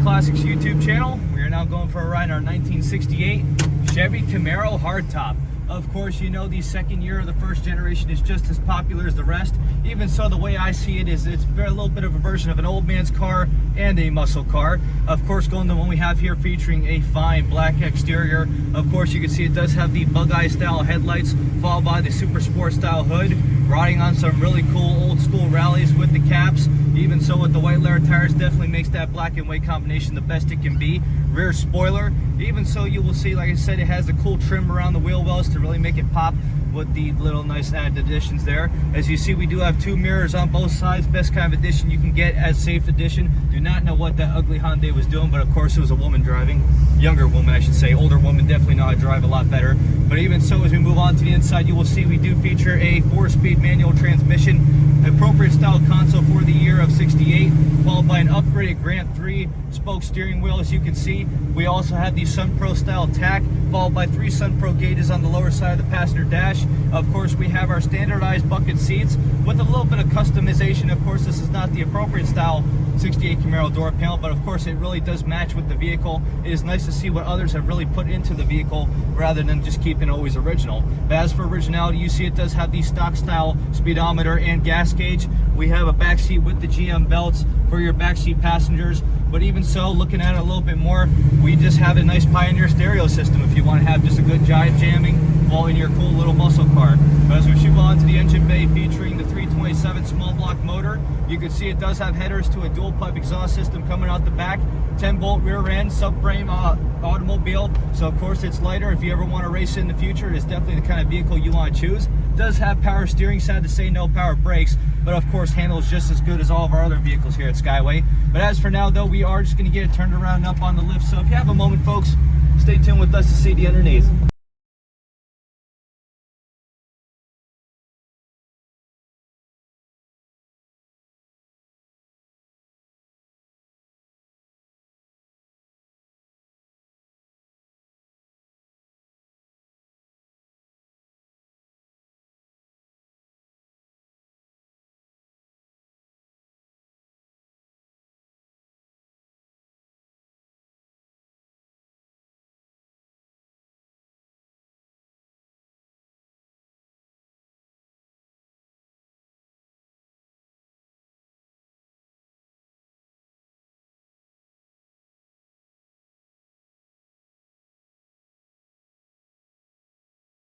Classics YouTube channel. We are now going for a ride in our 1968 Chevy Camaro hardtop. Of course, you know the second year of the first generation is just as popular as the rest. Even so, the way I see it is it's a little bit of a version of an old man's car and a muscle car. Of course, going to the one we have here featuring a fine black exterior. Of course, you can see it does have the bug-eye style headlights followed by the super sport style hood. Riding on some really cool old school rallies with the caps. Even so, with the white layer tires, definitely makes that black and white combination the best it can be. Rear spoiler. Even so, you will see, like I said, it has a cool trim around the wheel wells to really make it pop with the little nice added additions there. As you see, we do have two mirrors on both sides. Best kind of addition you can get as safe edition. Do not know what that ugly Hyundai was doing, but of course it was a woman driving. Younger woman, I should say. Older woman definitely know how to drive a lot better. But even so, as we move on to the inside, you will see we do feature a 4-speed manual transmission, appropriate style console for the year of 68, followed by an upgraded Grant 3 spoke steering wheel. As you can see, we also have the Sun Pro style tack, followed by 3 Sun Pro gauges on the lower side of the passenger dash. Of course, we have our standardized bucket seats with a little bit of customization. Of course, this is not the appropriate style 68 Camaro door panel, but of course it really does match with the vehicle. It is nice to see what others have really put into the vehicle rather than just keeping it always original. But as for originality, you see it does have the stock style speedometer and gas gauge. We have a back seat with the GM belts for your backseat passengers. But even so, looking at it a little bit more, we just have a nice Pioneer stereo system if you want to have just a good jive jamming while in your cool little muscle car. But as we move on to the engine bay featuring the 327 small block motor, you can see it does have headers to a dual pipe exhaust system coming out the back, 10-bolt rear end, subframe automobile. So of course it's lighter. If you ever want to race in the future, it is definitely the kind of vehicle you want to choose. It does have power steering, sad to say no power brakes, but of course handles just as good as all of our other vehicles here at Skyway. But as for now though, we are just going to get it turned around and up on the lift. So if you have a moment, folks, stay tuned with us to see the underneath.